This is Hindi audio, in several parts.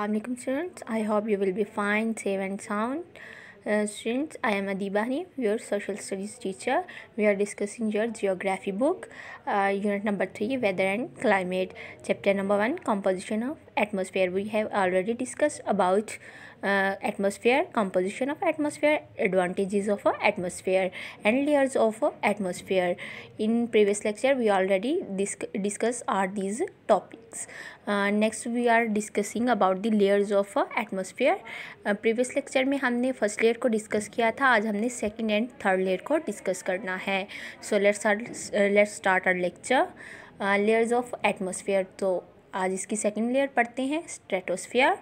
Assalamualaikum students. I hope you will be fine, safe and sound. Students, I am Adibani, your social studies teacher. We are discussing your geography book, unit number 3, weather and climate. Chapter number 1, composition of atmosphere. We have already discussed about atmosphere, composition of atmosphere, advantages of atmosphere and layers of atmosphere. In previous lecture we already discussed are these topics. Next we are discussing about the layers of atmosphere. Previous lecture में हमने फर्स्ट लेयर को डिस्कस किया था, आज हमने सेकंड एंड थर्ड लेयर को डिस्कस करना है. So let's start our lecture. Layers of atmosphere. तो आज इसकी सेकंड लेयर पढ़ते हैं, stratosphere.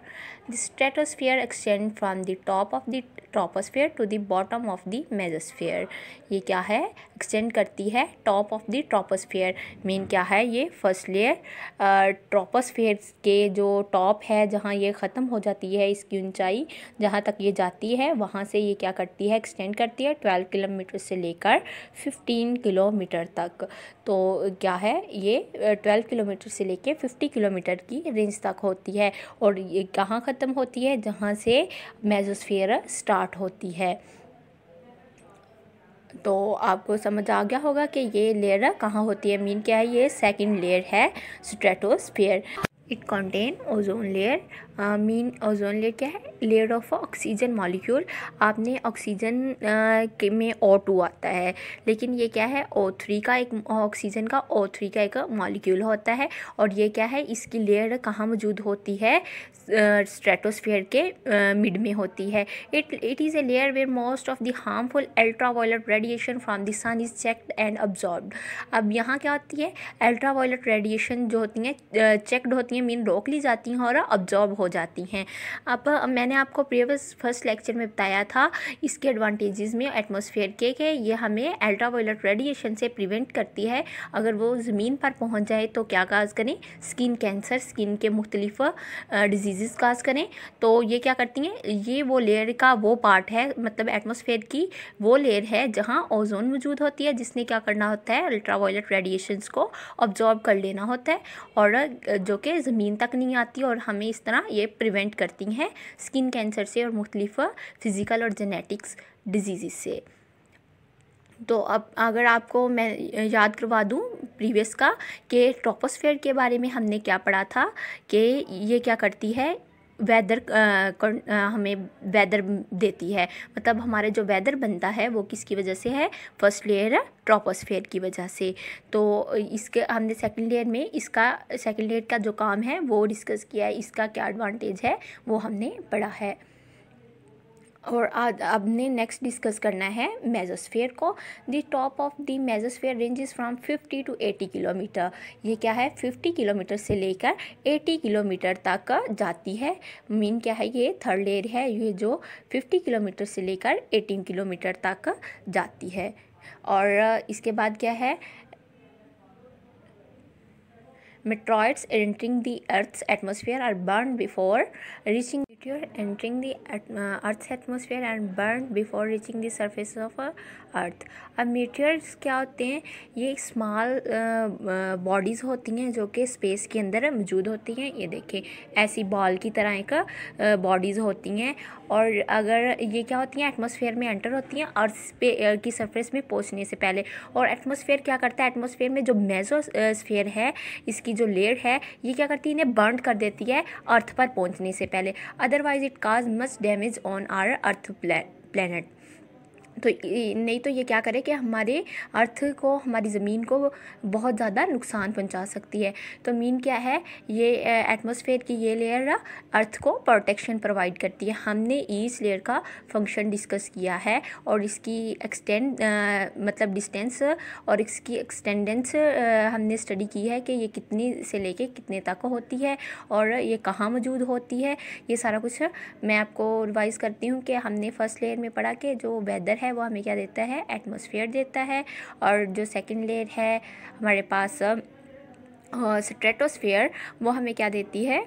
The stratosphere extend from the top of the troposphere to the bottom of the mesosphere. ये क्या है, एक्सटेंड करती है top of the troposphere. Mean क्या है, ये फर्स्ट लेयर ट्रोपोस्फियर के जो टॉप है, जहाँ ये ख़त्म हो जाती है, इसकी ऊंचाई जहाँ तक ये जाती है, वहाँ से ये क्या करती है, एक्सटेंड करती है 12 किलोमीटर से लेकर 15 किलोमीटर तक. तो क्या है, ये 12 किलोमीटर से लेकर 50 किलोमीटर की रेंज तक होती है. और ये कहाँ ख़त्म होती है, जहाँ से मेसोस्फियर स्टार्ट होती है. तो आपको समझ आ गया होगा कि ये लेयर कहाँ होती है. मीन क्या है, ये सेकंड लेयर है stratosphere. It contain ozone layer. Mean ozone layer क्या है, लेयर ऑफ ऑक्सीजन मॉलिक्यूल. आपने ऑक्सीजन में O2 आता है, लेकिन ये क्या है, O3 का एक ऑक्सीजन का O3 का एक मॉलिक्यूल होता है. और ये क्या है, इसकी लेयर कहाँ मौजूद होती है, स्ट्रेटोस्फियर के मिड में होती है. It is a layer where most of the harmful ultraviolet radiation from the sun is checked and absorbed. अब यहाँ क्या होती है, अल्ट्रावायलेट रेडिएशन जो होती हैं चेक्ड होती हैं, मीन रोक ली जाती हैं और अब्जॉर्ब हो जाती हैं. अब मैंने आपको प्रीवियस फर्स्ट लेक्चर में बताया था इसके एडवांटेजेस में एटमॉस्फेयर के, कि ये हमें अल्ट्रावायलेट रेडिएशन से प्रिवेंट करती है. अगर वो ज़मीन पर पहुंच जाए तो क्या काज करें, स्किन कैंसर, स्किन के मुख्तलिफ डिजीज़ काज करें. तो ये क्या करती हैं, ये वो लेयर का वो पार्ट है, मतलब एटमॉस्फेयर की वो लेयर है जहाँ ओजोन मौजूद होती है, जिसने क्या करना होता है, अल्ट्रावायलेट रेडिएशंस को ऑब्जॉर्ब कर लेना होता है, और जो कि ज़मीन तक नहीं आती, और हमें इस तरह ये प्रिवेंट करती हैं स्किन कैंसर से और मुख्तलिफ फ़िज़िकल और जेनेटिक्स डिजीज़ से. तो अब अगर आपको मैं याद करवा दूं प्रीवियस का, कि ट्रोपोस्फियर के बारे में हमने क्या पढ़ा था, कि ये क्या करती है, वेदर हमें वेदर देती है. मतलब हमारे जो वेदर बनता है वो किसकी वजह से है, फर्स्ट लेयर ट्रोपोस्फियर की वजह से. तो इसके हमने सेकंड लेयर में इसका सेकंड लेयर का जो काम है वो डिस्कस किया है, इसका क्या एडवांटेज है वो हमने पढ़ा है. और आज आपने नेक्स्ट डिस्कस करना है मेसोस्फियर को. The top of the mesosphere ranges from 50 to 80 kilometre. ये क्या है, 50 किलोमीटर से लेकर 80 किलोमीटर तक जाती है. मीन क्या है, ये थर्ड लेयर है, ये जो 50 किलोमीटर से लेकर 18 किलोमीटर तक जाती है. और इसके बाद क्या है, meteoroids entering the Earth's atmosphere are burned before reaching entering the Earth's atmosphere and burned before reaching the surface of Earth. अब मीटियर्स क्या होते हैं, ये स्मॉल बॉडीज़ होती हैं जो कि स्पेस के अंदर मौजूद होती हैं. ये देखें, ऐसी बॉल की तरह एक बॉडीज़ होती हैं, और अगर ये क्या होती हैं, एटमॉस्फेयर में एंटर होती हैं अर्थ पे की सरफेस में पहुंचने से पहले. और एटमॉस्फेयर क्या करता है, एटमॉस्फेयर में जो मेसोस्फेयर है, इसकी जो लेयर है, ये क्या करती है, इन्हें बर्न कर देती है अर्थ पर पहुंचने से पहले. Otherwise it causes much damage on our earth planet. तो नहीं तो ये क्या करे कि हमारे अर्थ को, हमारी ज़मीन को बहुत ज़्यादा नुकसान पहुंचा सकती है. तो मीन क्या है, ये एटमॉस्फेयर की ये लेयर अर्थ को प्रोटेक्शन प्रोवाइड करती है. हमने इस लेयर का फंक्शन डिस्कस किया है, और इसकी मतलब डिस्टेंस और इसकी एक्सटेंडेंस हमने स्टडी की है, कि ये कितनी से लेके कितने तक होती है और ये कहाँ मौजूद होती है. ये सारा कुछ मैं आपको रिवाइज़ करती हूँ, कि हमने फर्स्ट लेयर में पढ़ा कि जो वेदर है वो हमें क्या देता है, एटमॉस्फेयर देता है. और जो सेकंड लेयर है हमारे पास स्ट्रेटोस्फियर, वो हमें क्या देती है,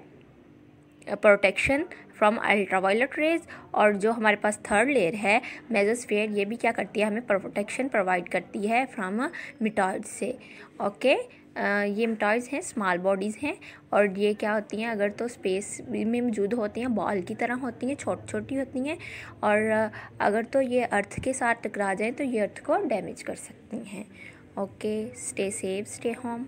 प्रोटेक्शन फ्रॉम अल्ट्रावायलेट रेज. और जो हमारे पास थर्ड लेयर है मेसोस्फियर, ये भी क्या करती है, हमें प्रोटेक्शन प्रोवाइड करती है फ्रॉम मीटियोराइड्स से. ओके, मेटॉइड्स हैं, स्मॉल बॉडीज़ हैं। और ये क्या होती हैं, अगर तो स्पेस में मौजूद होती हैं, बॉल की तरह होती हैं, छोटी छोटी होती हैं। और अगर तो ये अर्थ के साथ टकरा जाएं तो ये अर्थ को डैमेज कर सकती हैं। Okay, stay safe, stay home.